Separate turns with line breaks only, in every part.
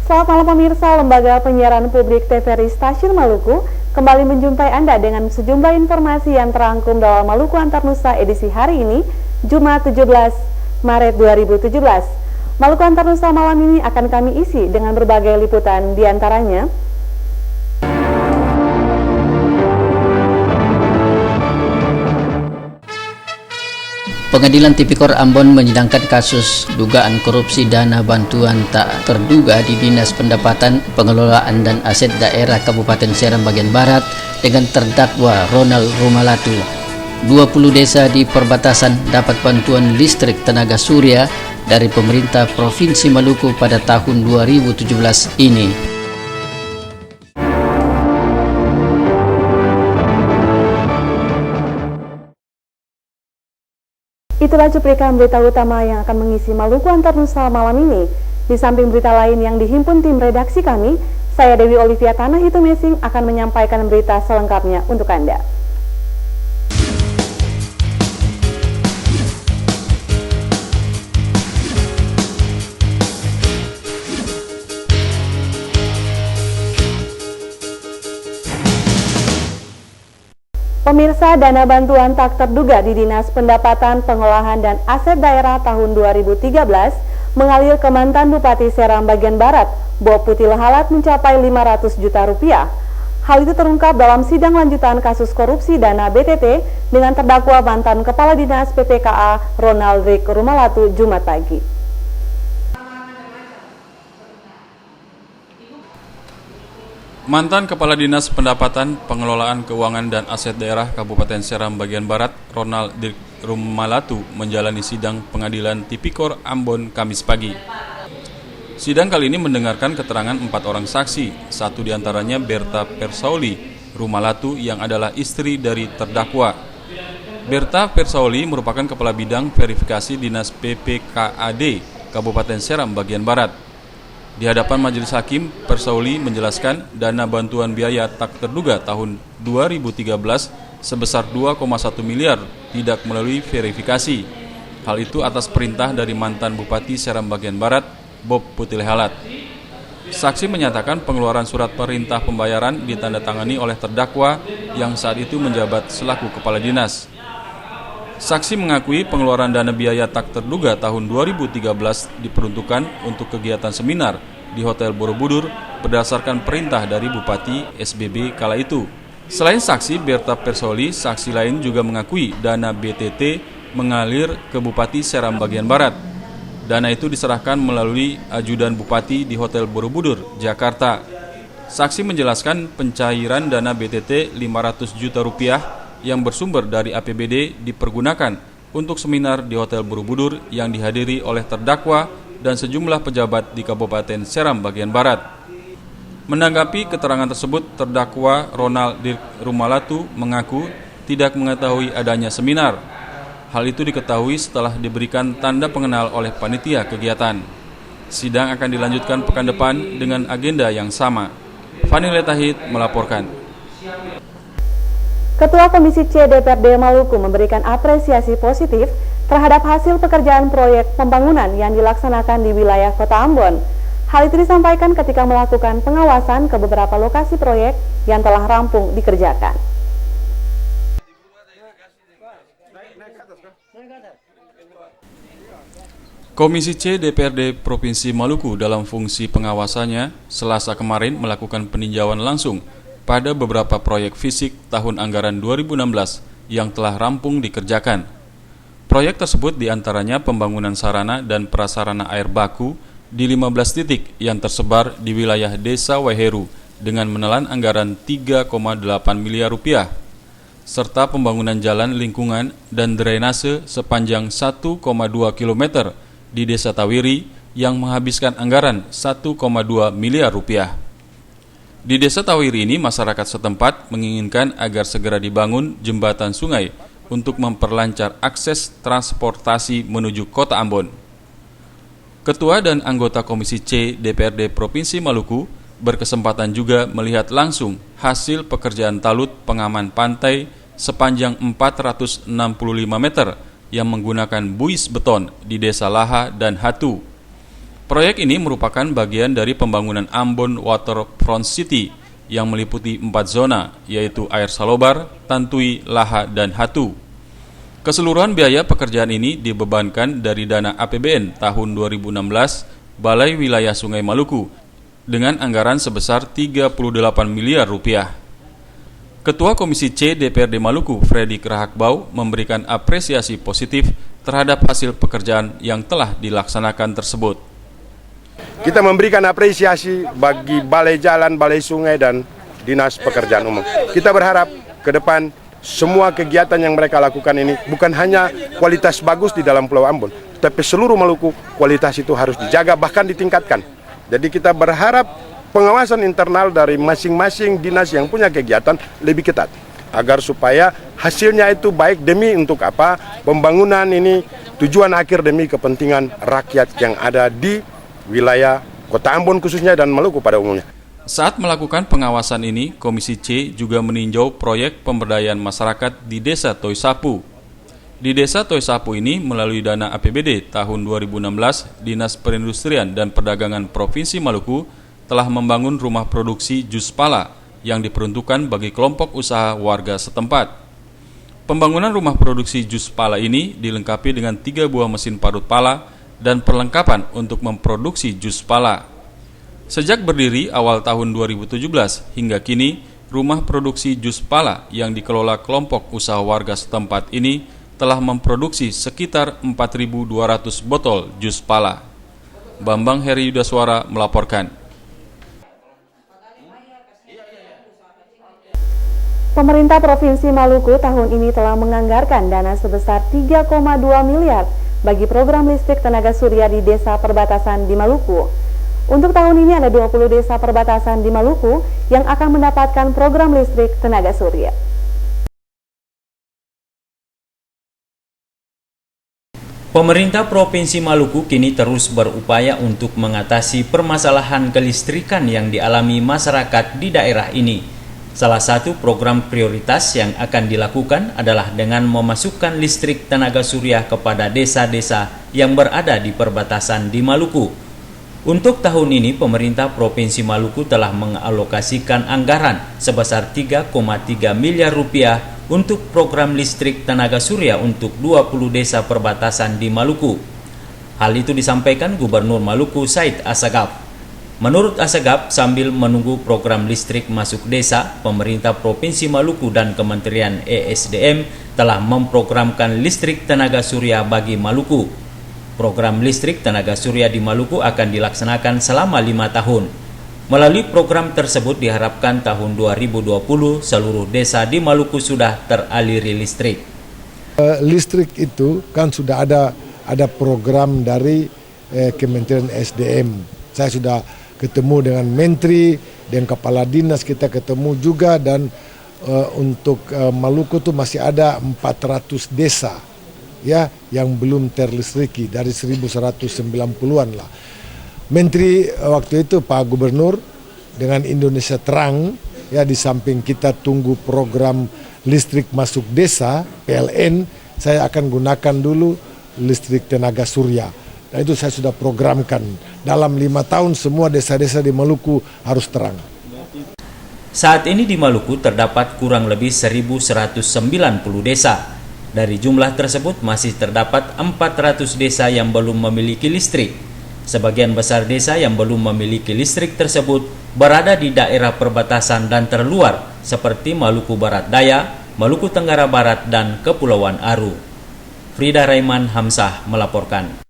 Selamat malam pemirsa, Lembaga Penyiaran Publik TVRI Stasiun Maluku kembali menjumpai Anda dengan sejumlah informasi yang terangkum dalam Maluku Antar Nusa edisi hari ini, Jumat 17 Maret 2017. Maluku Antar Nusa malam ini akan kami isi dengan berbagai liputan, diantaranya
Pengadilan Tipikor Ambon menyidangkan kasus dugaan korupsi dana bantuan tak terduga di Dinas Pendapatan, Pengelolaan dan Aset Daerah Kabupaten Seram Bagian Barat dengan terdakwa Ronald Rumalatu. 20 desa di perbatasan dapat bantuan listrik tenaga surya dari pemerintah Provinsi Maluku pada tahun 2017 ini.
Itulah cuplikan berita utama yang akan mengisi Maluku Antar Nusa malam ini. Di samping berita lain yang dihimpun tim redaksi kami, saya Dewi Olivia Tanah Hitumesing akan menyampaikan berita selengkapnya untuk Anda. Pemirsa, dana bantuan tak terduga di Dinas Pendapatan, Pengelolaan dan Aset Daerah tahun 2013 mengalir ke mantan Bupati Seram Bagian Barat, Bob Putih Lehalat mencapai 500 juta rupiah. Hal itu terungkap dalam sidang lanjutan kasus korupsi dana BTT dengan terdakwa mantan Kepala Dinas PPKA Ronald Rumalatu Jumat pagi.
Mantan Kepala Dinas Pendapatan, Pengelolaan Keuangan dan Aset Daerah Kabupaten Seram Bagian Barat, Ronald Rumalatu, menjalani sidang Pengadilan Tipikor Ambon Kamis pagi. Sidang kali ini mendengarkan keterangan 4 orang saksi, satu diantaranya Berta Persauli Rumalatu yang adalah istri dari terdakwa. Berta Persauli merupakan Kepala Bidang Verifikasi Dinas PPKAD Kabupaten Seram Bagian Barat. Di hadapan majelis hakim, Persauli menjelaskan dana bantuan biaya tak terduga tahun 2013 sebesar 2,1 miliar tidak melalui verifikasi. Hal itu atas perintah dari mantan Bupati Seram Bagian Barat, Bob Putih Lehalat. Saksi menyatakan pengeluaran surat perintah pembayaran ditandatangani oleh terdakwa yang saat itu menjabat selaku Kepala Dinas. Saksi mengakui pengeluaran dana biaya tak terduga tahun 2013 diperuntukkan untuk kegiatan seminar di Hotel Borobudur berdasarkan perintah dari Bupati SBB kala itu. Selain saksi Berta Persauli, saksi lain juga mengakui dana BTT mengalir ke Bupati Seram Bagian Barat. Dana itu diserahkan melalui ajudan Bupati di Hotel Borobudur, Jakarta. Saksi menjelaskan pencairan dana BTT 500 juta rupiah yang bersumber dari APBD dipergunakan untuk seminar di Hotel Borobudur yang dihadiri oleh terdakwa dan sejumlah pejabat di Kabupaten Seram Bagian Barat. Menanggapi keterangan tersebut, terdakwa Ronald Rumalatu mengaku tidak mengetahui adanya seminar. Hal itu diketahui setelah diberikan tanda pengenal oleh panitia kegiatan. Sidang akan dilanjutkan pekan depan dengan agenda yang sama. Fani Letahid melaporkan.
Ketua Komisi C DPRD Maluku memberikan apresiasi positif terhadap hasil pekerjaan proyek pembangunan yang dilaksanakan di wilayah Kota Ambon. Hal itu disampaikan ketika melakukan pengawasan ke beberapa lokasi proyek yang telah rampung dikerjakan.
Komisi C DPRD Provinsi Maluku dalam fungsi pengawasannya Selasa kemarin melakukan peninjauan langsung pada beberapa proyek fisik tahun anggaran 2016 yang telah rampung dikerjakan. Proyek tersebut diantaranya pembangunan sarana dan prasarana air baku di 15 titik yang tersebar di wilayah Desa Weheru dengan menelan anggaran 3,8 miliar rupiah, serta pembangunan jalan lingkungan dan drainase sepanjang 1,2 km di Desa Tawiri yang menghabiskan anggaran 1,2 miliar rupiah. Di Desa Tawiri ini, masyarakat setempat menginginkan agar segera dibangun jembatan sungai untuk memperlancar akses transportasi menuju Kota Ambon. Ketua dan anggota Komisi C DPRD Provinsi Maluku berkesempatan juga melihat langsung hasil pekerjaan talut pengaman pantai sepanjang 465 meter yang menggunakan buis beton di Desa Laha dan Hatu. Proyek ini merupakan bagian dari pembangunan Ambon Waterfront City yang meliputi 4 zona, yaitu Air Salobar, Tantui, Laha, dan Hatu. Keseluruhan biaya pekerjaan ini dibebankan dari dana APBN tahun 2016 Balai Wilayah Sungai Maluku dengan anggaran sebesar 38 miliar rupiah. Ketua Komisi C DPRD Maluku, Freddy Rahakbau, memberikan apresiasi positif terhadap hasil pekerjaan yang telah dilaksanakan tersebut.
Kita memberikan apresiasi bagi balai jalan, balai sungai, dan dinas pekerjaan umum. Kita berharap ke depan semua kegiatan yang mereka lakukan ini bukan hanya kualitas bagus di dalam Pulau Ambon, tapi seluruh Maluku kualitas itu harus dijaga bahkan ditingkatkan. Jadi kita berharap pengawasan internal dari masing-masing dinas yang punya kegiatan lebih ketat agar supaya hasilnya itu baik demi untuk apa? Pembangunan ini tujuan akhir demi kepentingan rakyat yang ada di wilayah Kota Ambon khususnya dan Maluku pada umumnya.
Saat melakukan pengawasan ini, Komisi C juga meninjau proyek pemberdayaan masyarakat di Desa Toisapu. Di Desa Toisapu ini melalui dana APBD tahun 2016, Dinas Perindustrian dan Perdagangan Provinsi Maluku telah membangun rumah produksi jus pala yang diperuntukkan bagi kelompok usaha warga setempat. Pembangunan rumah produksi jus pala ini dilengkapi dengan 3 buah mesin parut pala dan perlengkapan untuk memproduksi jus pala. Sejak berdiri awal tahun 2017 hingga kini, rumah produksi jus pala yang dikelola kelompok usaha warga setempat ini telah memproduksi sekitar 4.200 botol jus pala. Bambang Heri Yudaswara melaporkan.
Pemerintah Provinsi Maluku tahun ini telah menganggarkan dana sebesar 3,2 miliar bagi program listrik tenaga surya di desa perbatasan di Maluku. Untuk tahun ini ada 20 desa perbatasan di Maluku yang akan mendapatkan program listrik tenaga surya.
Pemerintah Provinsi Maluku kini terus berupaya untuk mengatasi permasalahan kelistrikan yang dialami masyarakat di daerah ini. Salah satu program prioritas yang akan dilakukan adalah dengan memasukkan listrik tenaga surya kepada desa-desa yang berada di perbatasan di Maluku. Untuk tahun ini, pemerintah Provinsi Maluku telah mengalokasikan anggaran sebesar 3,3 miliar rupiah untuk program listrik tenaga surya untuk 20 desa perbatasan di Maluku. Hal itu disampaikan Gubernur Maluku Said Assegaf. Menurut Assegaf, sambil menunggu program listrik masuk desa, pemerintah Provinsi Maluku dan Kementerian ESDM telah memprogramkan listrik tenaga surya bagi Maluku. Program listrik tenaga surya di Maluku akan dilaksanakan selama 5 tahun. Melalui program tersebut diharapkan tahun 2020 seluruh desa di Maluku sudah teraliri listrik.
Listrik itu kan sudah ada program dari Kementerian SDM. Saya sudah ketemu dengan Menteri dan Kepala Dinas, kita ketemu juga, dan untuk Maluku tuh masih ada 400 desa ya yang belum terlistriki dari 1190-an lah. Menteri waktu itu Pak Gubernur dengan Indonesia Terang ya, di samping kita tunggu program listrik masuk desa PLN, saya akan gunakan dulu listrik tenaga surya. Dan itu saya sudah programkan dalam 5 tahun semua desa-desa di Maluku harus terang.
Saat ini di Maluku terdapat kurang lebih 1190 desa. Dari jumlah tersebut masih terdapat 400 desa yang belum memiliki listrik. Sebagian besar desa yang belum memiliki listrik tersebut berada di daerah perbatasan dan terluar seperti Maluku Barat Daya, Maluku Tenggara Barat, dan Kepulauan Aru. Frida Raiman Hamzah melaporkan.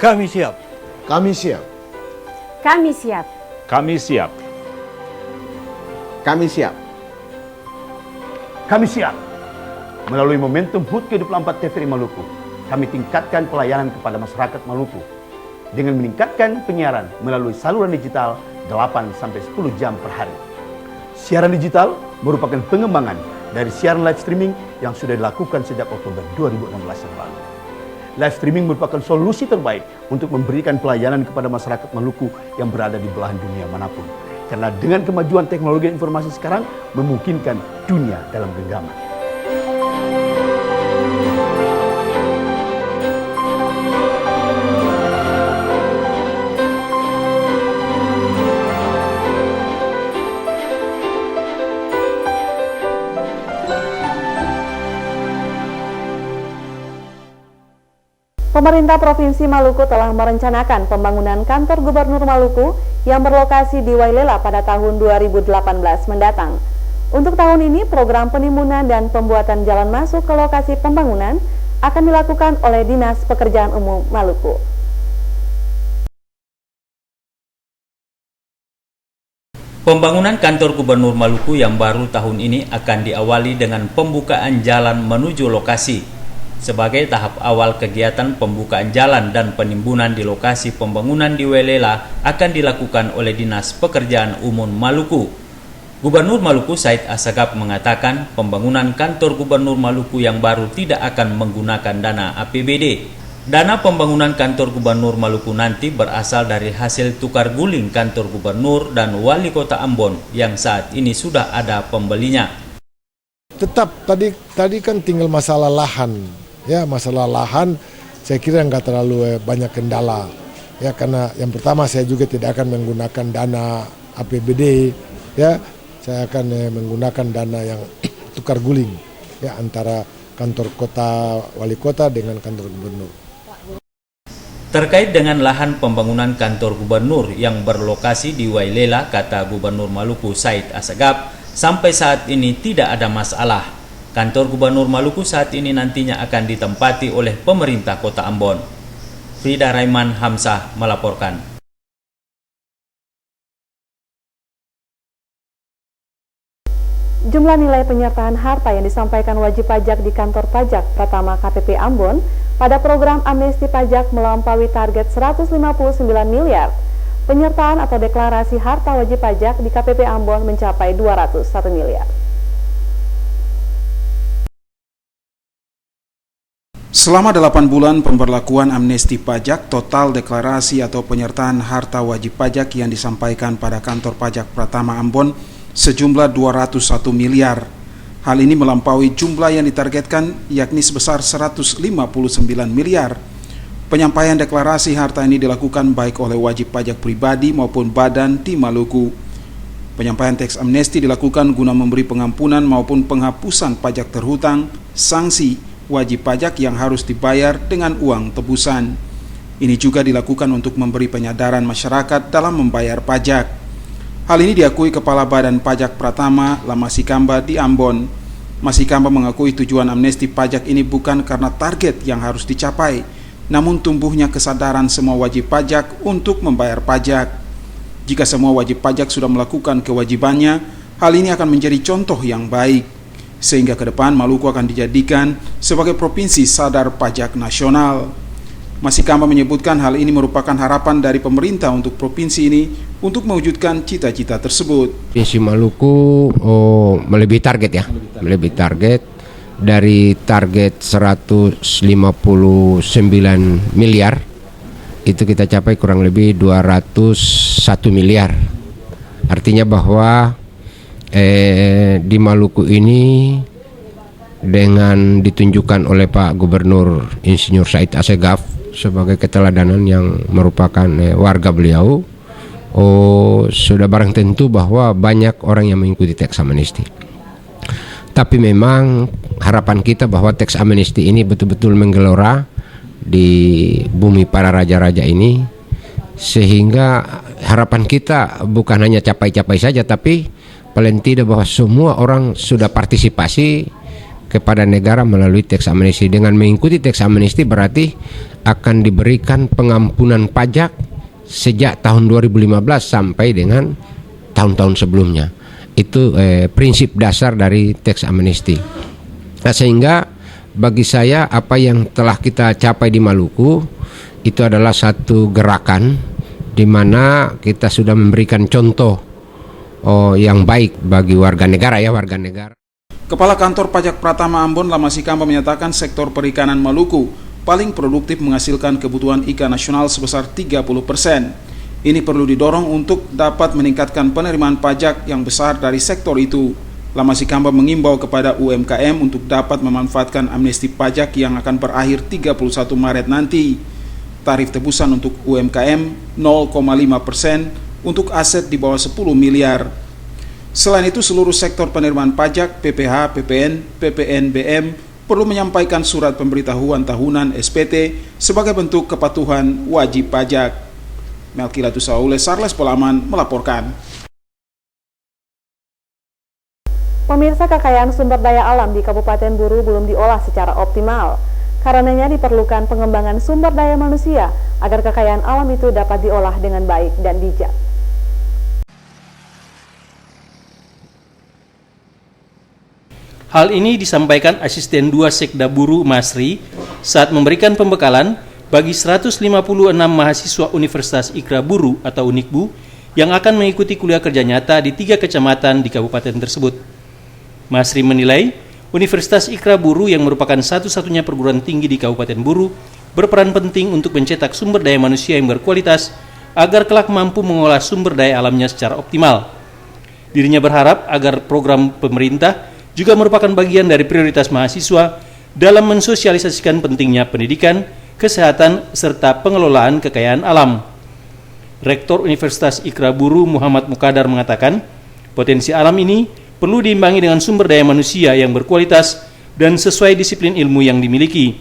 Kami siap.
Kami siap.
Kami siap.
Kami siap.
Kami siap.
Kami siap. Melalui momentum HUT ke-24 TVRI Maluku, kami tingkatkan pelayanan kepada masyarakat Maluku dengan meningkatkan penyiaran melalui saluran digital 8-10 jam per hari. Siaran digital merupakan pengembangan dari siaran live streaming yang sudah dilakukan sejak Oktober 2016 yang lalu. Live streaming merupakan solusi terbaik untuk memberikan pelayanan kepada masyarakat Maluku yang berada di belahan dunia manapun. Karena dengan kemajuan teknologi informasi sekarang memungkinkan dunia dalam genggaman.
Pemerintah Provinsi Maluku telah merencanakan pembangunan kantor Gubernur Maluku yang berlokasi di Wailela pada tahun 2018 mendatang. Untuk tahun ini, program penimbunan dan pembuatan jalan masuk ke lokasi pembangunan akan dilakukan oleh Dinas Pekerjaan Umum Maluku.
Pembangunan kantor Gubernur Maluku yang baru tahun ini akan diawali dengan pembukaan jalan menuju lokasi. Sebagai tahap awal kegiatan pembukaan jalan dan penimbunan di lokasi pembangunan di Wailela akan dilakukan oleh Dinas Pekerjaan Umum Maluku. Gubernur Maluku Said Assegaf mengatakan pembangunan kantor Gubernur Maluku yang baru tidak akan menggunakan dana APBD. Dana pembangunan kantor Gubernur Maluku nanti berasal dari hasil tukar guling kantor Gubernur dan Wali Kota Ambon yang saat ini sudah ada pembelinya.
Tetap tadi kan tinggal masalah lahan. Ya, masalah lahan saya kira nggak terlalu banyak kendala. Ya, karena yang pertama saya juga tidak akan menggunakan dana APBD. Ya, saya akan menggunakan dana yang tukar guling ya antara kantor kota wali kota dengan kantor gubernur.
Terkait dengan lahan pembangunan kantor gubernur yang berlokasi di Wailela, kata Gubernur Maluku Said Assegaf, sampai saat ini tidak ada masalah. Kantor Gubernur Maluku saat ini nantinya akan ditempati oleh pemerintah Kota Ambon. Frida Raiman Hamzah melaporkan.
Jumlah nilai penyertaan harta yang disampaikan wajib pajak di kantor pajak Pratama KPP Ambon pada program amnesti pajak melampaui target 159 miliar. Penyertaan atau deklarasi harta wajib pajak di KPP Ambon mencapai 201 miliar.
Selama 8 bulan pemberlakuan amnesti pajak, total deklarasi atau penyertaan harta wajib pajak yang disampaikan pada kantor pajak Pratama Ambon sejumlah 201 miliar. Hal ini melampaui jumlah yang ditargetkan yakni sebesar 159 miliar. Penyampaian deklarasi harta ini dilakukan baik oleh wajib pajak pribadi maupun badan di Maluku. Penyampaian teks amnesti dilakukan guna memberi pengampunan maupun penghapusan pajak terhutang, sanksi, wajib pajak yang harus dibayar dengan uang tebusan. Ini juga dilakukan untuk memberi penyadaran masyarakat dalam membayar pajak. Hal ini diakui Kepala Badan Pajak Pratama, Lamasikamba di Ambon. Masikamba mengakui tujuan amnesti pajak ini bukan karena target yang harus dicapai, namun tumbuhnya kesadaran semua wajib pajak untuk membayar pajak. Jika semua wajib pajak sudah melakukan kewajibannya, hal ini akan menjadi contoh yang baik. Sehingga ke depan Maluku akan dijadikan sebagai provinsi sadar pajak nasional. Masikamba menyebutkan hal ini merupakan harapan dari pemerintah untuk provinsi ini untuk mewujudkan cita-cita tersebut.
Provinsi Maluku melebihi target ya, melebihi target dari target 159 miliar itu kita capai kurang lebih 201 miliar. Artinya bahwa di Maluku ini dengan ditunjukkan oleh Pak Gubernur Insinyur Said Assegaf sebagai keteladanan yang merupakan warga beliau, sudah barang tentu bahwa banyak orang yang mengikuti teks amnesti. Tapi memang harapan kita bahwa teks amnesti ini betul-betul menggelora di bumi para raja-raja ini, sehingga harapan kita bukan hanya capai-capai saja, tapi paling tidak bahwa semua orang sudah partisipasi kepada negara melalui teks amnesti. Dengan mengikuti teks amnesti berarti akan diberikan pengampunan pajak sejak tahun 2015 sampai dengan tahun-tahun sebelumnya. Itu prinsip dasar dari teks amnesti. Nah, sehingga bagi saya apa yang telah kita capai di Maluku itu adalah satu gerakan di mana kita sudah memberikan contoh yang baik bagi warga negara.
Kepala Kantor Pajak Pratama Ambon Lama Sikamba menyatakan sektor perikanan Maluku paling produktif menghasilkan kebutuhan ikan nasional sebesar 30%. Ini perlu didorong untuk dapat meningkatkan penerimaan pajak yang besar dari sektor itu. Lama Sikamba mengimbau kepada UMKM untuk dapat memanfaatkan amnesti pajak yang akan berakhir 31 Maret nanti. Tarif tebusan untuk UMKM 0,5% untuk aset di bawah 10 miliar. Selain itu, seluruh sektor penerimaan pajak, PPH, PPN, PPNBM perlu menyampaikan surat pemberitahuan tahunan SPT sebagai bentuk kepatuhan wajib pajak. Melkilatus Saule, Sarles Polaman melaporkan.
Pemirsa, kekayaan sumber daya alam di Kabupaten Buru belum diolah secara optimal. Karenanya diperlukan pengembangan sumber daya manusia agar kekayaan alam itu dapat diolah dengan baik dan bijak.
Hal ini disampaikan Asisten 2 Sekda Buru Masri saat memberikan pembekalan bagi 156 mahasiswa Universitas Ikra Buru atau Unikbu yang akan mengikuti kuliah kerja nyata di 3 kecamatan di kabupaten tersebut. Masri menilai Universitas Ikra Buru yang merupakan satu-satunya perguruan tinggi di Kabupaten Buru berperan penting untuk mencetak sumber daya manusia yang berkualitas agar kelak mampu mengolah sumber daya alamnya secara optimal. Dirinya berharap agar program pemerintah juga merupakan bagian dari prioritas mahasiswa dalam mensosialisasikan pentingnya pendidikan, kesehatan, serta pengelolaan kekayaan alam. Rektor Universitas Ikra Buru Muhammad Mukadar mengatakan, potensi alam ini perlu diimbangi dengan sumber daya manusia yang berkualitas dan sesuai disiplin ilmu yang dimiliki.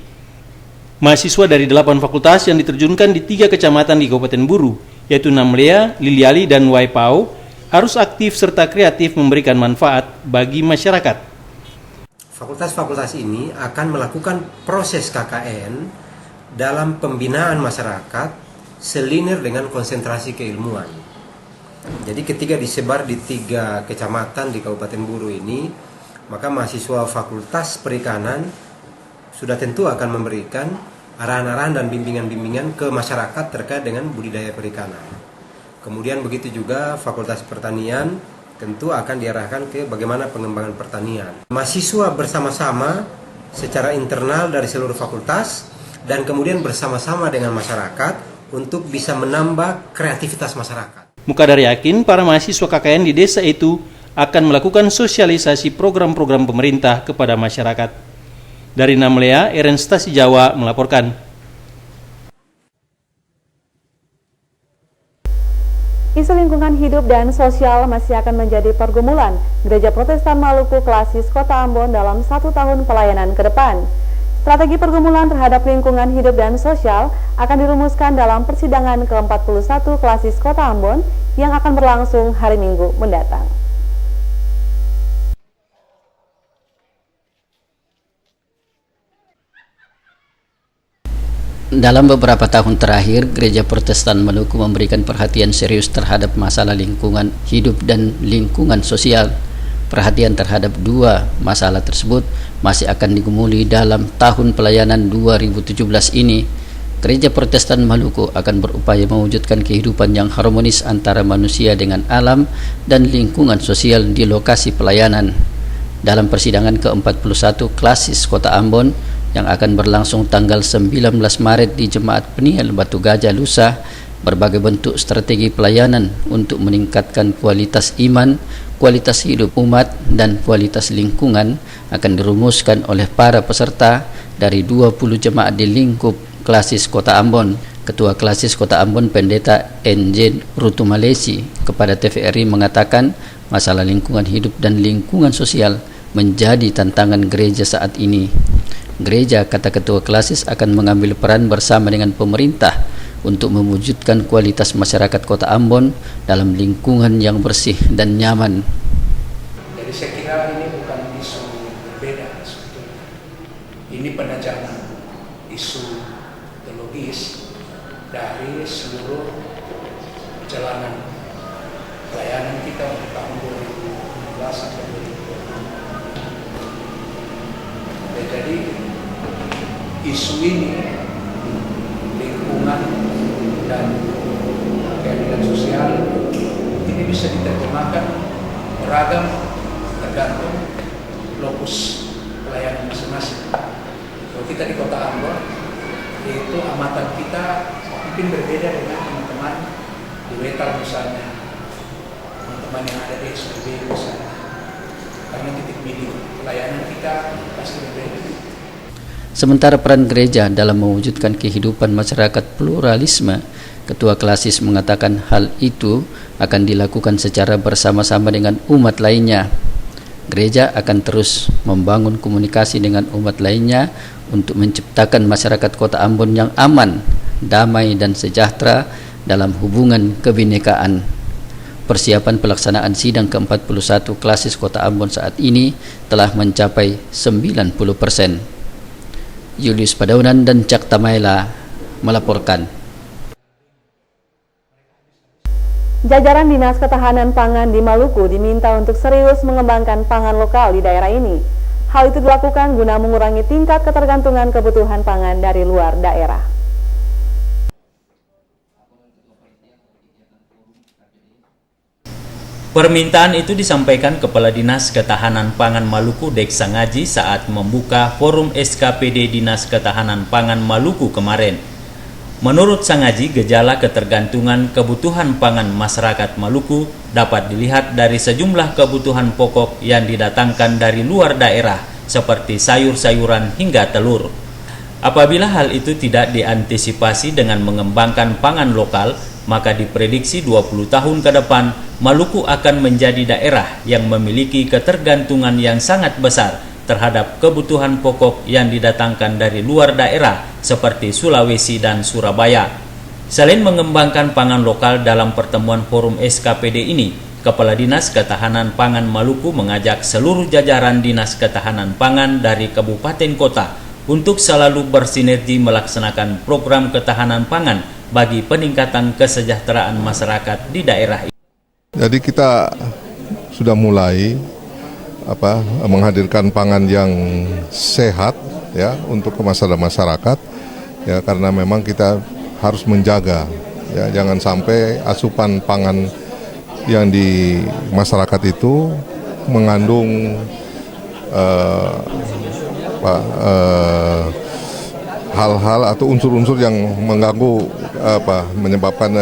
Mahasiswa dari 8 fakultas yang diterjunkan di 3 kecamatan di Kabupaten Buru, yaitu Namlea, Liliali, dan Waipau, harus aktif serta kreatif memberikan manfaat bagi masyarakat.
Fakultas-fakultas ini akan melakukan proses KKN dalam pembinaan masyarakat selinear dengan konsentrasi keilmuan. Jadi ketika disebar di 3 kecamatan di Kabupaten Buru ini, maka mahasiswa Fakultas Perikanan sudah tentu akan memberikan arahan-arahan dan bimbingan-bimbingan ke masyarakat terkait dengan budidaya perikanan. Kemudian begitu juga Fakultas Pertanian tentu akan diarahkan ke bagaimana pengembangan pertanian. Mahasiswa bersama-sama secara internal dari seluruh fakultas dan kemudian bersama-sama dengan masyarakat untuk bisa menambah kreativitas masyarakat.
Mukadar yakin para mahasiswa KKN di desa itu akan melakukan sosialisasi program-program pemerintah kepada masyarakat. Dari Namlea, Eren Stasi Jawa melaporkan.
Isu lingkungan hidup dan sosial masih akan menjadi pergumulan Gereja Protestan Maluku Klasis Kota Ambon dalam 1 tahun pelayanan ke depan. Strategi pergumulan terhadap lingkungan hidup dan sosial akan dirumuskan dalam persidangan ke-41 Klasis Kota Ambon yang akan berlangsung hari Minggu mendatang.
Dalam beberapa tahun terakhir, Gereja Protestan Maluku memberikan perhatian serius terhadap masalah lingkungan hidup dan lingkungan sosial. Perhatian terhadap 2 masalah tersebut masih akan digumuli dalam tahun pelayanan 2017 ini. Gereja Protestan Maluku akan berupaya mewujudkan kehidupan yang harmonis antara manusia dengan alam dan lingkungan sosial di lokasi pelayanan. Dalam persidangan ke-41 Klasis Kota Ambon yang akan berlangsung tanggal 19 Maret di Jemaat Peniel Batu Gajah Lusa, berbagai bentuk strategi pelayanan untuk meningkatkan kualitas iman, kualitas hidup umat, dan kualitas lingkungan akan dirumuskan oleh para peserta dari 20 jemaat di lingkup Klasis Kota Ambon. Ketua Klasis Kota Ambon, Pendeta NJ Rutu Malesi, kepada TVRI mengatakan masalah lingkungan hidup dan lingkungan sosial menjadi tantangan gereja saat ini. Gereja, kata Ketua Klasis, akan mengambil peran bersama dengan pemerintah untuk mewujudkan kualitas masyarakat Kota Ambon dalam lingkungan yang bersih dan nyaman.
Jadi saya kira ini bukan isu berbeda sebetulnya. isu teologis dari seluruh perjalanan pelayanan kita untuk tahun 2016 sampai 2020. Jadi isu ini, lingkungan dan keadilan sosial, ini bisa diterjemahkan beragam tergantung lokus pelayanan masing-masing. Kalau kita di Kota Ambon, itu amatan kita mungkin berbeda dengan teman-teman di Wetal misalnya, teman-teman yang ada di SPB misalnya, karena titik bidik pelayanan kita pasti berbeda.
Sementara peran gereja dalam mewujudkan kehidupan masyarakat pluralisme, Ketua Klasis mengatakan hal itu akan dilakukan secara bersama-sama dengan umat lainnya. Gereja akan terus membangun komunikasi dengan umat lainnya untuk menciptakan masyarakat Kota Ambon yang aman, damai dan sejahtera dalam hubungan kebinekaan. Persiapan pelaksanaan sidang ke-41 Klasis Kota Ambon saat ini telah mencapai 90%. Julius Padaunan dan Cak Tamaela melaporkan.
Jajaran Dinas Ketahanan Pangan di Maluku diminta untuk serius mengembangkan pangan lokal di daerah ini. Hal itu dilakukan guna mengurangi tingkat ketergantungan kebutuhan pangan dari luar daerah.
Permintaan itu disampaikan Kepala Dinas Ketahanan Pangan Maluku Dek Sangaji saat membuka forum SKPD Dinas Ketahanan Pangan Maluku kemarin. Menurut Sangaji, gejala ketergantungan kebutuhan pangan masyarakat Maluku dapat dilihat dari sejumlah kebutuhan pokok yang didatangkan dari luar daerah seperti sayur-sayuran hingga telur. Apabila hal itu tidak diantisipasi dengan mengembangkan pangan lokal, maka diprediksi 20 tahun ke depan Maluku akan menjadi daerah yang memiliki ketergantungan yang sangat besar terhadap kebutuhan pokok yang didatangkan dari luar daerah seperti Sulawesi dan Surabaya. Selain mengembangkan pangan lokal dalam pertemuan forum SKPD ini, Kepala Dinas Ketahanan Pangan Maluku mengajak seluruh jajaran Dinas Ketahanan Pangan dari kabupaten kota untuk selalu bersinergi melaksanakan program ketahanan pangan bagi peningkatan kesejahteraan masyarakat di daerah ini.
Jadi kita sudah mulai menghadirkan pangan yang sehat ya untuk masyarakat ya, karena memang kita harus menjaga ya, jangan sampai asupan pangan yang di masyarakat itu mengandung hal-hal atau unsur-unsur yang mengganggu menyebabkan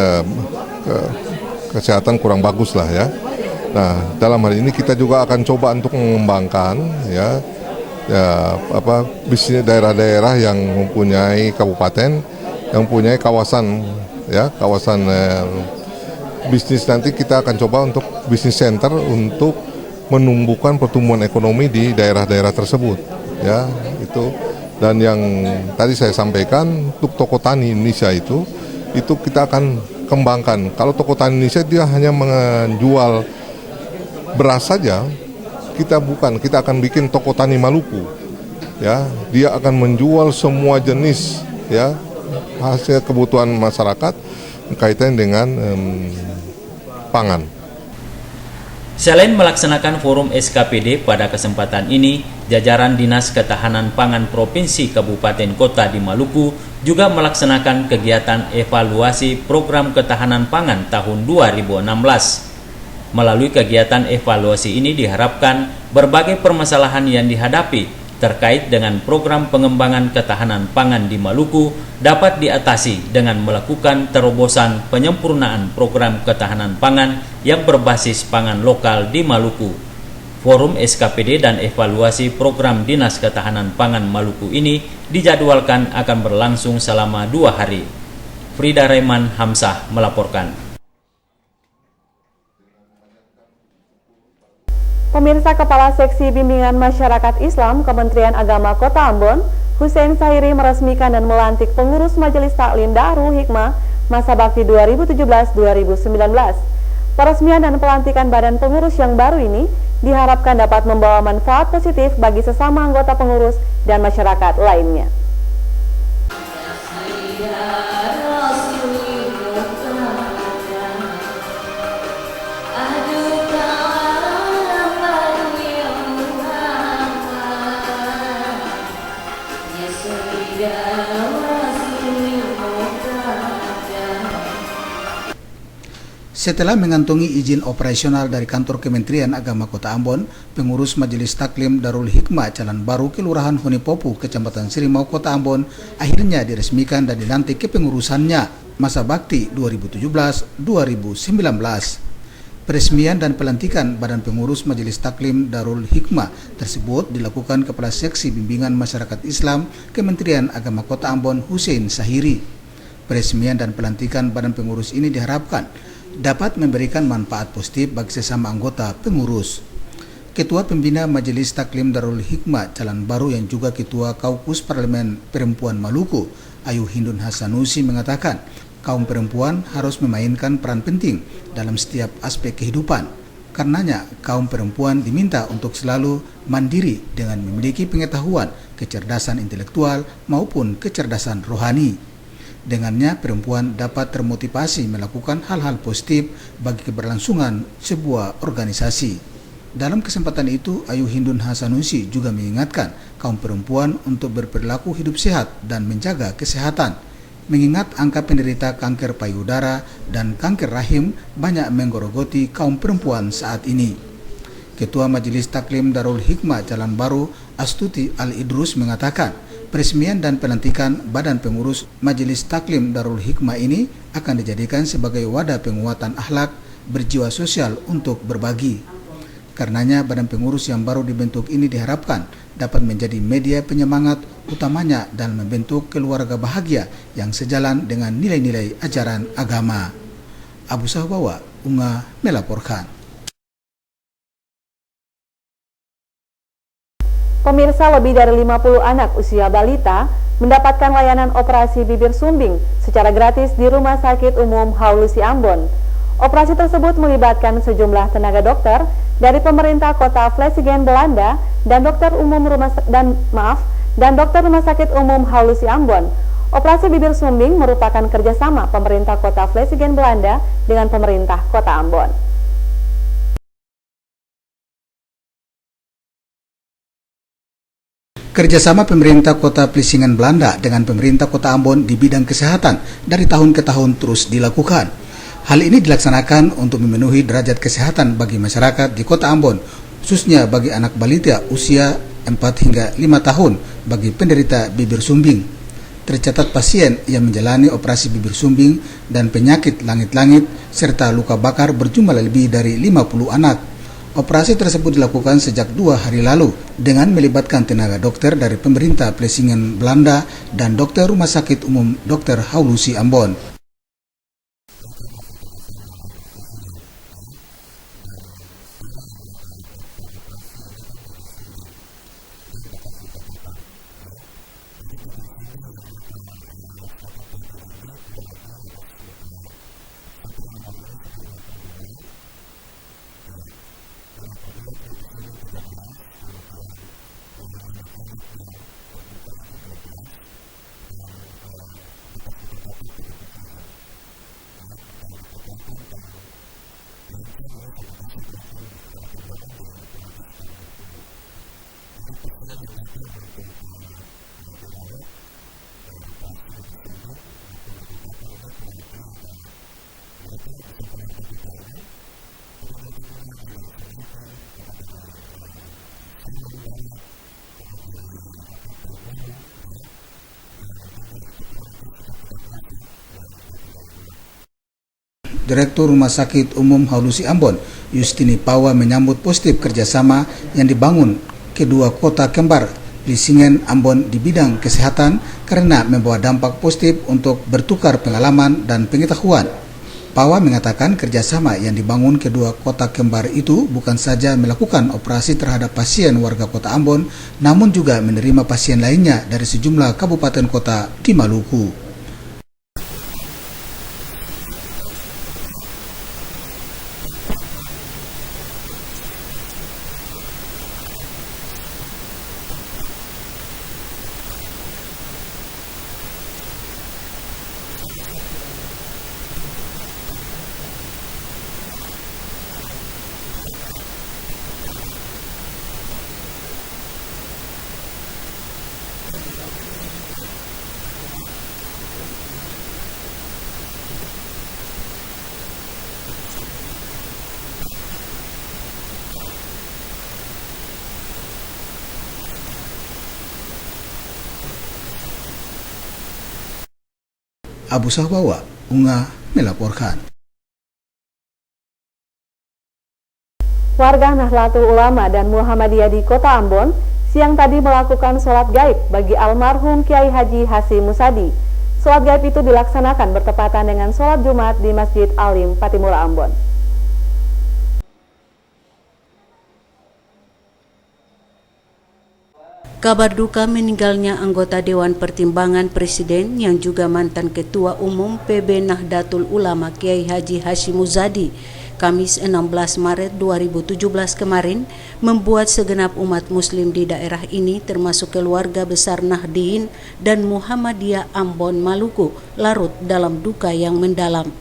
kesehatan kurang bagus lah ya. Nah, dalam hal ini kita juga akan coba untuk mengembangkan bisnis daerah-daerah yang mempunyai kabupaten, yang mempunyai kawasan bisnis. Nanti kita akan coba untuk bisnis center untuk menumbuhkan pertumbuhan ekonomi di daerah-daerah tersebut ya, itu. Dan yang tadi saya sampaikan untuk toko tani Indonesia itu kita akan kembangkan. Kalau toko tani Indonesia dia hanya menjual beras saja, kita akan bikin toko tani Maluku ya, dia akan menjual semua jenis ya hasil kebutuhan masyarakat kaitan dengan pangan.
Selain melaksanakan forum SKPD pada kesempatan ini, jajaran Dinas Ketahanan Pangan Provinsi Kabupaten Kota di Maluku juga melaksanakan kegiatan evaluasi program ketahanan pangan tahun 2016. Melalui kegiatan evaluasi ini diharapkan berbagai permasalahan yang dihadapi terkait dengan program pengembangan ketahanan pangan di Maluku dapat diatasi dengan melakukan terobosan penyempurnaan program ketahanan pangan yang berbasis pangan lokal di Maluku. Forum SKPD dan evaluasi program Dinas Ketahanan Pangan Maluku ini dijadwalkan akan berlangsung selama 2 hari. Frida Raiman Hamzah melaporkan.
Pemirsa, Kepala Seksi Bimbingan Masyarakat Islam Kementerian Agama Kota Ambon, Hussein Sairi meresmikan dan melantik pengurus Majelis Taklim Darul Hikmah masa bakti 2017-2019. Peresmian dan pelantikan badan pengurus yang baru ini diharapkan dapat membawa manfaat positif bagi sesama anggota pengurus dan masyarakat lainnya.
Setelah mengantongi izin operasional dari kantor Kementerian Agama Kota Ambon, pengurus Majelis Taklim Darul Hikmah Jalan Baru Kelurahan Honipopu, Kecamatan Sirimau, Kota Ambon, akhirnya diresmikan dan dilantik kepengurusannya masa bakti 2017-2019. Peresmian dan pelantikan Badan Pengurus Majelis Taklim Darul Hikmah tersebut dilakukan Kepala Seksi Bimbingan Masyarakat Islam Kementerian Agama Kota Ambon, Hussein Sahiri. Peresmian dan pelantikan Badan Pengurus ini diharapkan dapat memberikan manfaat positif bagi sesama anggota pengurus. Ketua Pembina Majelis Taklim Darul Hikmah Jalan Baru yang juga Ketua Kaukus Parlemen Perempuan Maluku, Ayu Hindun Hasanusi mengatakan, kaum perempuan harus memainkan peran penting dalam setiap aspek kehidupan. Karenanya, kaum perempuan diminta untuk selalu mandiri dengan memiliki pengetahuan, kecerdasan intelektual maupun kecerdasan rohani. Dengannya, perempuan dapat termotivasi melakukan hal-hal positif bagi keberlangsungan sebuah organisasi. Dalam kesempatan itu, Ayu Hindun Hasanusi juga mengingatkan kaum perempuan untuk berperilaku hidup sehat dan menjaga kesehatan. Mengingat angka penderita kanker payudara dan kanker rahim banyak menggerogoti kaum perempuan saat ini. Ketua Majelis Taklim Darul Hikmah Jalan Baru, Astuti Al-Idrus mengatakan, peresmian dan pelantikan Badan Pengurus Majelis Taklim Darul Hikmah ini akan dijadikan sebagai wadah penguatan akhlak berjiwa sosial untuk berbagi. Karenanya Badan Pengurus yang baru dibentuk ini diharapkan dapat menjadi media penyemangat utamanya dalam membentuk keluarga bahagia yang sejalan dengan nilai-nilai ajaran agama. Abu Sahbawa, Unga melaporkan.
Pemirsa, lebih dari 50 anak usia balita mendapatkan layanan operasi bibir sumbing secara gratis di Rumah Sakit Umum Haulusi Ambon. Operasi tersebut melibatkan sejumlah tenaga dokter dari pemerintah kota Vlissingen, Belanda dan dokter Rumah Sakit Umum Haulusi Ambon. Operasi bibir sumbing merupakan kerjasama pemerintah kota Vlissingen, Belanda dengan pemerintah kota Ambon.
Kerjasama pemerintah kota Vlissingen Belanda dengan pemerintah kota Ambon di bidang kesehatan dari tahun ke tahun terus dilakukan. Hal ini dilaksanakan untuk memenuhi derajat kesehatan bagi masyarakat di kota Ambon, khususnya bagi anak balita usia 4 hingga 5 tahun bagi penderita bibir sumbing. Tercatat pasien yang menjalani operasi bibir sumbing dan penyakit langit-langit serta luka bakar berjumlah lebih dari 50 anak. Operasi tersebut dilakukan sejak 2 hari lalu dengan melibatkan tenaga dokter dari pemerintah Vlissingen Belanda dan dokter Rumah Sakit Umum Dr. Haulusi Ambon. Direktur Rumah Sakit Umum Haulusi Ambon, Yustini Pawa menyambut positif kerjasama yang dibangun kedua kota kembar Vlissingen Ambon di bidang kesehatan karena membawa dampak positif untuk bertukar pengalaman dan pengetahuan. Pawa mengatakan kerjasama yang dibangun kedua kota kembar itu bukan saja melakukan operasi terhadap pasien warga kota Ambon, namun juga menerima pasien lainnya dari sejumlah kabupaten kota di Maluku. Abu Sahbawa, Unga melaporkan.
Warga Nahdlatul Ulama dan Muhammadiyah di Kota Ambon siang tadi melakukan sholat gaib bagi almarhum Kiai Haji Hasyim Muzadi. Sholat gaib itu dilaksanakan bertepatan dengan sholat Jumat di Masjid Alim Patimura Ambon.
Kabar duka meninggalnya anggota Dewan Pertimbangan Presiden yang juga mantan Ketua Umum PB Nahdlatul Ulama Kiai Haji Hasyim Muzadi Kamis 16 Maret 2017 kemarin membuat segenap umat muslim di daerah ini termasuk keluarga besar Nahdliyin dan Muhammadiyah Ambon Maluku larut dalam duka yang mendalam.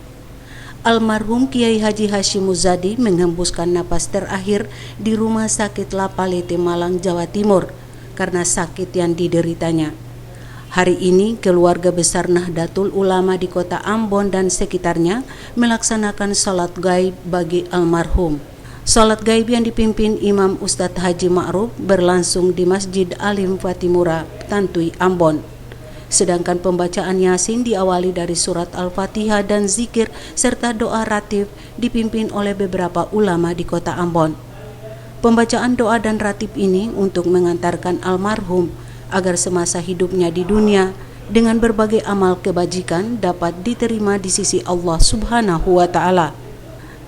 Almarhum Kiai Haji Hasyim Muzadi menghembuskan napas terakhir di Rumah Sakit La Palette Malang, Jawa Timur karena sakit yang dideritanya. Hari ini, keluarga besar Nahdlatul Ulama di Kota Ambon dan sekitarnya melaksanakan salat gaib bagi almarhum. Salat gaib yang dipimpin Imam Ustadz Haji Ma'ruf berlangsung di Masjid Alim Patimura, Tantui, Ambon. Sedangkan pembacaan Yasin diawali dari surat Al-Fatihah dan zikir serta doa ratib dipimpin oleh beberapa ulama di Kota Ambon. Pembacaan doa dan ratib ini untuk mengantarkan almarhum agar semasa hidupnya di dunia dengan berbagai amal kebajikan dapat diterima di sisi Allah Subhanahu wa Ta'ala.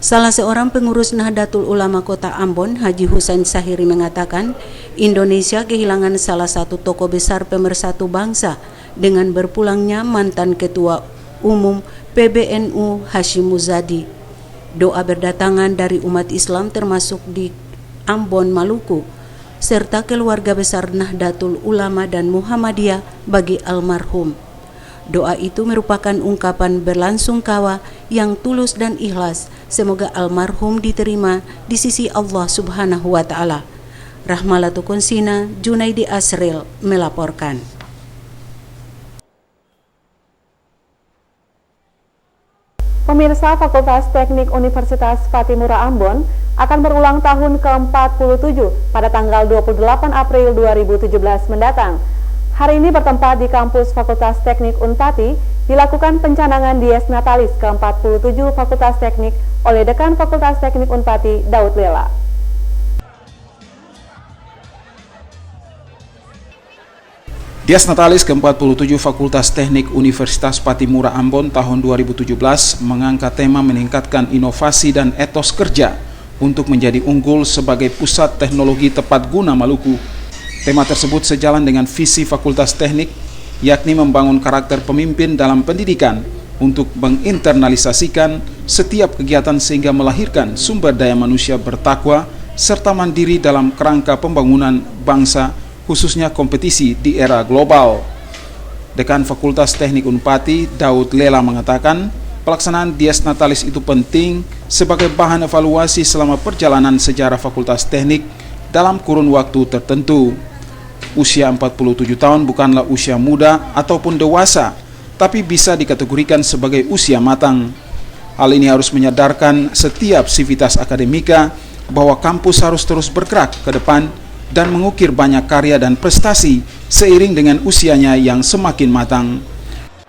Salah seorang pengurus Nahdlatul Ulama Kota Ambon, Haji Husain Sahiri, mengatakan Indonesia kehilangan salah satu tokoh besar pemersatu bangsa dengan berpulangnya mantan Ketua Umum PBNU Hasyim Muzadi. Doa berdatangan dari umat Islam termasuk di Ambon, Maluku, serta keluarga besar Nahdlatul Ulama dan Muhammadiyah bagi almarhum. Doa itu merupakan ungkapan berlangsungkawa yang tulus dan ikhlas. Semoga almarhum diterima di sisi Allah Subhanahu wa Ta'ala. Rahmalatul Konsina, Junaidi Asril melaporkan.
Pemirsa, Fakultas Teknik Universitas Patimura Ambon akan berulang tahun ke-47 pada tanggal 28 April 2017 mendatang. Hari ini bertempat di kampus Fakultas Teknik Unpati, dilakukan pencanangan Dies Natalis ke-47 Fakultas Teknik oleh Dekan Fakultas Teknik Unpati, Daud Lela.
Dies Natalis ke-47 Fakultas Teknik Universitas Patimura Ambon tahun 2017 mengangkat tema meningkatkan inovasi dan etos kerja untuk menjadi unggul sebagai pusat teknologi tepat guna Maluku. Tema tersebut sejalan dengan visi Fakultas Teknik, yakni membangun karakter pemimpin dalam pendidikan untuk menginternalisasikan setiap kegiatan sehingga melahirkan sumber daya manusia bertakwa serta mandiri dalam kerangka pembangunan bangsa, khususnya kompetisi di era global. Dekan Fakultas Teknik Unpati, Daud Lela, mengatakan pelaksanaan Dies Natalis itu penting sebagai bahan evaluasi selama perjalanan sejarah Fakultas Teknik dalam kurun waktu tertentu. Usia 47 tahun bukanlah usia muda ataupun dewasa, tapi bisa dikategorikan sebagai usia matang. Hal ini harus menyadarkan setiap sivitas akademika bahwa kampus harus terus bergerak ke depan dan mengukir banyak karya dan prestasi seiring dengan usianya yang semakin matang.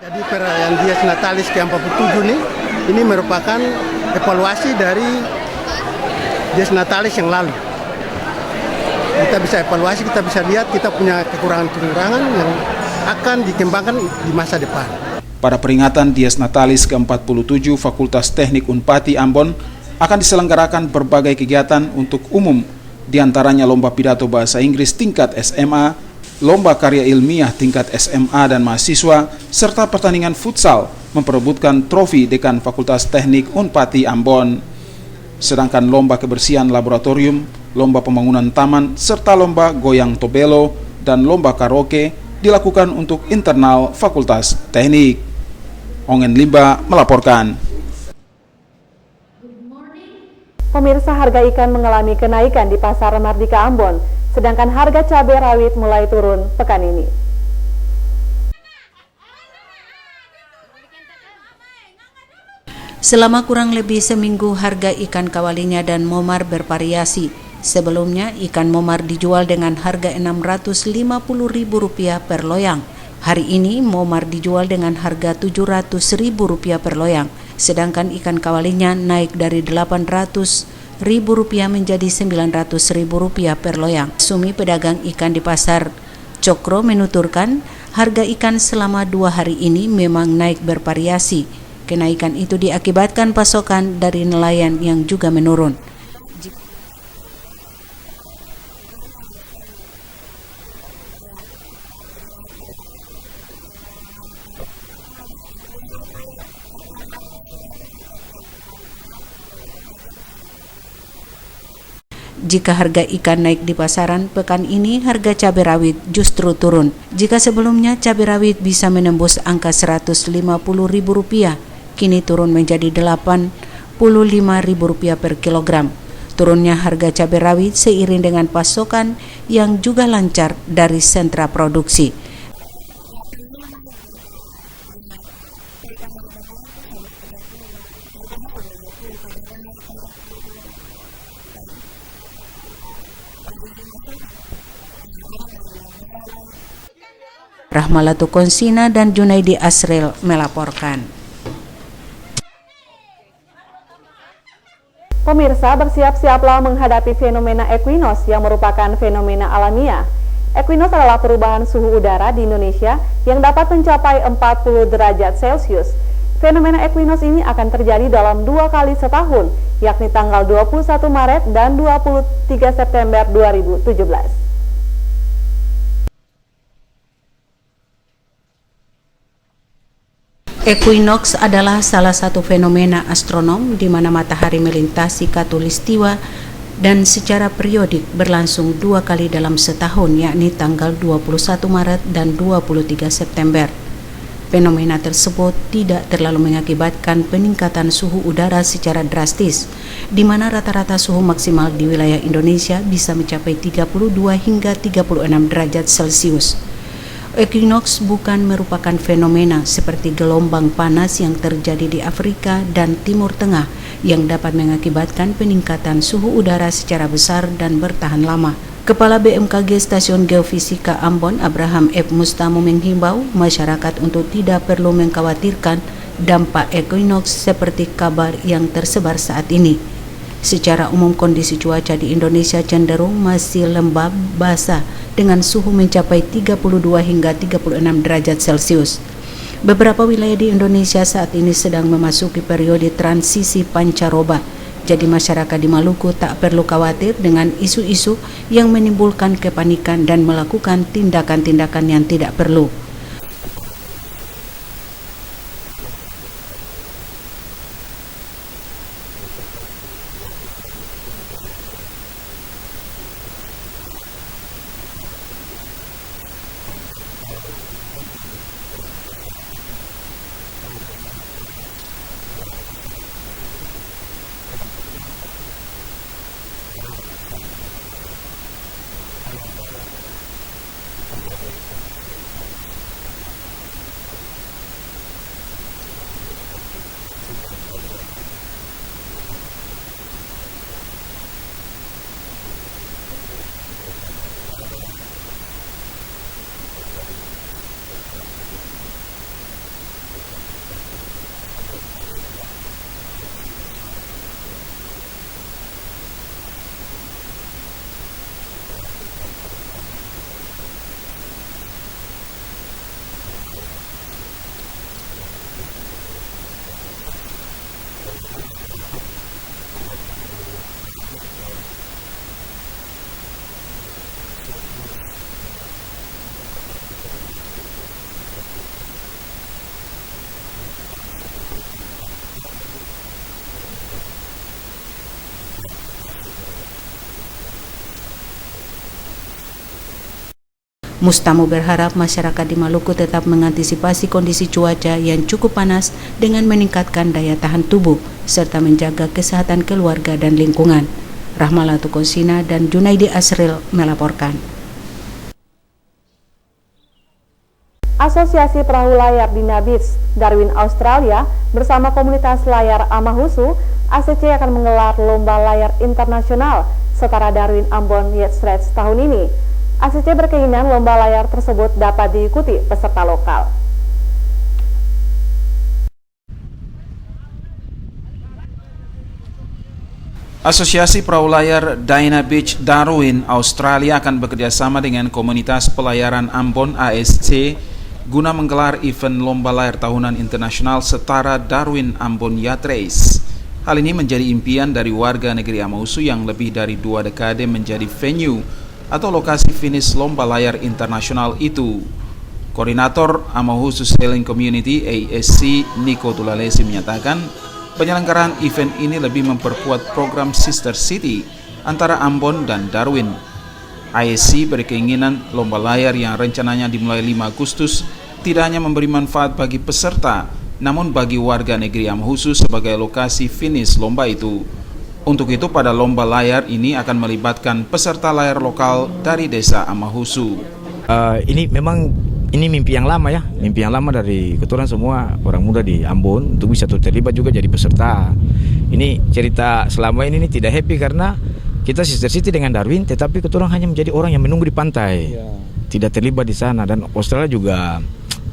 Jadi perayaan Dies Natalis ke-47 ini merupakan evaluasi dari Dies Natalis yang lalu. Kita bisa evaluasi, kita bisa lihat kita punya kekurangan-kekurangan yang akan dikembangkan di masa depan.
Pada peringatan Dies Natalis ke-47 Fakultas Teknik Unpati Ambon akan diselenggarakan berbagai kegiatan untuk umum, di antaranya lomba pidato bahasa Inggris tingkat SMA, lomba karya ilmiah tingkat SMA dan mahasiswa, serta pertandingan futsal memperebutkan trofi Dekan Fakultas Teknik Unpati Ambon. Sedangkan lomba kebersihan laboratorium, lomba pembangunan taman, serta lomba goyang tobelo dan lomba karaoke dilakukan untuk internal Fakultas Teknik. Ongen Limba melaporkan.
Pemirsa, harga ikan mengalami kenaikan di Pasar Mardika Ambon, sedangkan harga cabai rawit mulai turun pekan ini.
Selama kurang lebih seminggu, harga ikan kawalinya dan momar bervariasi. Sebelumnya, ikan momar dijual dengan harga Rp650.000 per loyang. Hari ini momar dijual dengan harga Rp700.000 per loyang, sedangkan ikan kawalinya naik dari Rp800.000 menjadi Rp900.000 per loyang. Sumi pedagang ikan di pasar Cokro menuturkan harga ikan selama 2 hari ini memang naik bervariasi. Kenaikan itu diakibatkan pasokan dari nelayan yang juga menurun. Jika harga ikan naik di pasaran, pekan ini harga cabai rawit justru turun. Jika sebelumnya cabai rawit bisa menembus angka Rp150.000, kini turun menjadi Rp85.000 per kilogram. Turunnya harga cabai rawit seiring dengan pasokan yang juga lancar dari sentra produksi. Rahmalatu Konsina dan Junaidi Asril melaporkan.
Pemirsa, bersiap-siaplah menghadapi fenomena ekuinos yang merupakan fenomena alamiah. Ekuinos adalah perubahan suhu udara di Indonesia yang dapat mencapai 40 derajat Celcius. Fenomena ekuinos ini akan terjadi dalam 2 kali setahun, yakni tanggal 21 Maret dan 23 September 2017.
Ekuinoks adalah salah satu fenomena astronom di mana matahari melintasi khatulistiwa dan secara periodik berlangsung 2 kali dalam setahun, yakni tanggal 21 Maret dan 23 September. Fenomena tersebut tidak terlalu mengakibatkan peningkatan suhu udara secara drastis, di mana rata-rata suhu maksimal di wilayah Indonesia bisa mencapai 32 hingga 36 derajat Celcius. Ekuinoks bukan merupakan fenomena seperti gelombang panas yang terjadi di Afrika dan Timur Tengah yang dapat mengakibatkan peningkatan suhu udara secara besar dan bertahan lama. Kepala BMKG Stasiun Geofisika Ambon, Abraham F. Mustamu menghimbau masyarakat untuk tidak perlu mengkhawatirkan dampak ekuinoks seperti kabar yang tersebar saat ini. Secara umum kondisi cuaca di Indonesia cenderung masih lembab basah dengan suhu mencapai 32 hingga 36 derajat Celcius. Beberapa wilayah di Indonesia saat ini sedang memasuki periode transisi pancaroba. Jadi masyarakat di Maluku tak perlu khawatir dengan isu-isu yang menimbulkan kepanikan dan melakukan tindakan-tindakan yang tidak perlu. Mustamu berharap masyarakat di Maluku tetap mengantisipasi kondisi cuaca yang cukup panas dengan meningkatkan daya tahan tubuh serta menjaga kesehatan keluarga dan lingkungan. Rahmalatu Konsina dan Junaidi Asril melaporkan.
Asosiasi Perahu Layar Dina Beach, Darwin, Australia bersama komunitas layar Amahusu, ACC akan menggelar lomba layar internasional setara Darwin Ambon Yacht Stretch tahun ini. ACC berkeinginan lomba layar tersebut dapat diikuti peserta lokal.
Asosiasi Perahu Layar Dana Beach Darwin Australia akan bekerjasama dengan komunitas pelayaran Ambon ASC guna menggelar event lomba layar tahunan internasional setara Darwin Ambon Yacht Race. Hal ini menjadi impian dari warga negeri Amausu yang lebih dari 2 dekade menjadi venue atau lokasi finish lomba layar internasional itu. Koordinator Amausu Sailing Community ASC Niko Tulalesi menyatakan penyelenggaraan event ini lebih memperkuat program Sister City antara Ambon dan Darwin. ASC berkeinginan lomba layar yang rencananya dimulai 5 Agustus tidak hanya memberi manfaat bagi peserta, namun bagi warga negeri Amausu sebagai lokasi finish lomba itu. Untuk itu pada lomba layar ini akan melibatkan peserta layar lokal dari desa Amausu.
Ini memang mimpi yang lama ya, mimpi yang lama dari keturunan semua orang muda di Ambon untuk bisa terlibat juga jadi peserta. Ini cerita selama ini tidak happy karena kita Sister City dengan Darwin, tetapi keturunan hanya menjadi orang yang menunggu di pantai, tidak terlibat di sana. Dan Australia juga,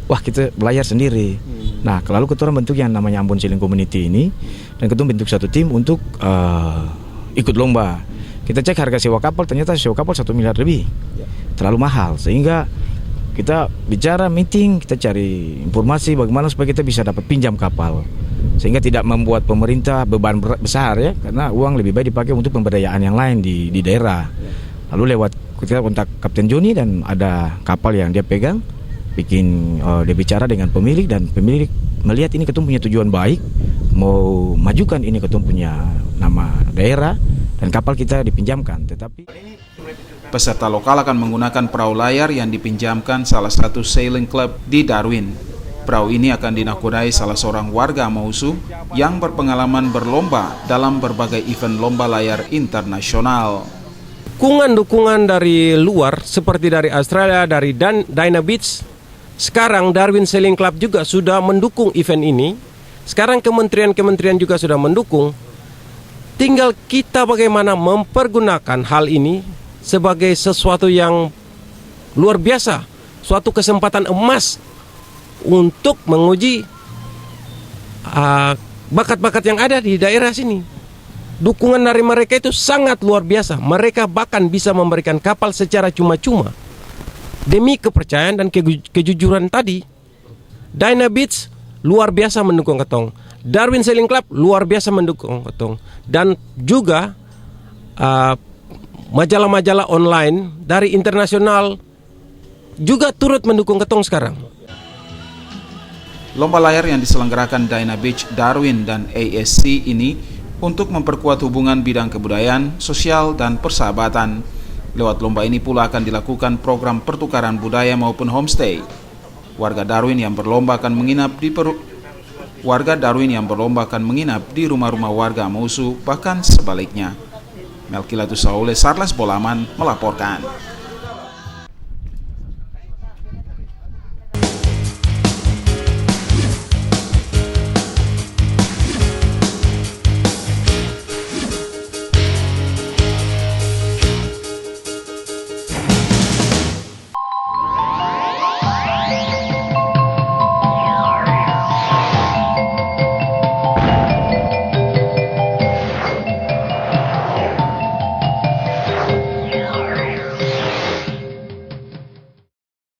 wah kita belayar sendiri. Nah, lalu keturunan bentuk yang namanya Ambon Sailing Community ini, dan keturunan bentuk satu tim untuk ikut lomba. Kita cek harga sewa kapal, ternyata sewa kapal 1 miliar lebih, terlalu mahal, sehingga kita bicara meeting, kita cari informasi bagaimana supaya kita bisa dapat pinjam kapal, sehingga tidak membuat pemerintah beban besar ya, karena uang lebih baik dipakai untuk pemberdayaan yang lain di daerah. Lalu lewat kita kontak Kapten Joni dan ada kapal yang dia pegang, dia bicara dengan pemilik dan pemilik melihat ini ketum punya tujuan baik, mau majukan ini ketum punya nama daerah dan kapal kita dipinjamkan. Tetapi
peserta lokal akan menggunakan perahu layar yang dipinjamkan salah satu sailing club di Darwin. Perahu ini akan dinakodai salah seorang warga Amausu yang berpengalaman berlomba dalam berbagai event lomba layar internasional.
Dukungan dari luar seperti dari Australia, dari Dana Beach, sekarang Darwin Sailing Club juga sudah mendukung event ini. Sekarang kementerian-kementerian juga sudah mendukung. Tinggal kita bagaimana mempergunakan hal ini sebagai sesuatu yang luar biasa, suatu kesempatan emas untuk menguji bakat-bakat yang ada di daerah sini. Dukungan dari mereka itu sangat luar biasa. Mereka bahkan bisa memberikan kapal secara cuma-cuma demi kepercayaan dan kejujuran tadi. Dana Beach luar biasa mendukung ketong, Darwin Sailing Club luar biasa mendukung ketong, dan juga majalah-majalah online dari internasional juga turut mendukung ketong sekarang.
Lomba layar yang diselenggarakan Dana Beach Darwin dan ASC ini untuk memperkuat hubungan bidang kebudayaan, sosial, dan persahabatan. Lewat lomba ini pula akan dilakukan program pertukaran budaya maupun homestay. Warga Darwin yang berlomba akan menginap di rumah-rumah warga Amausu, bahkan sebaliknya. Melkilatus Saule, Sarles Bolaman melaporkan.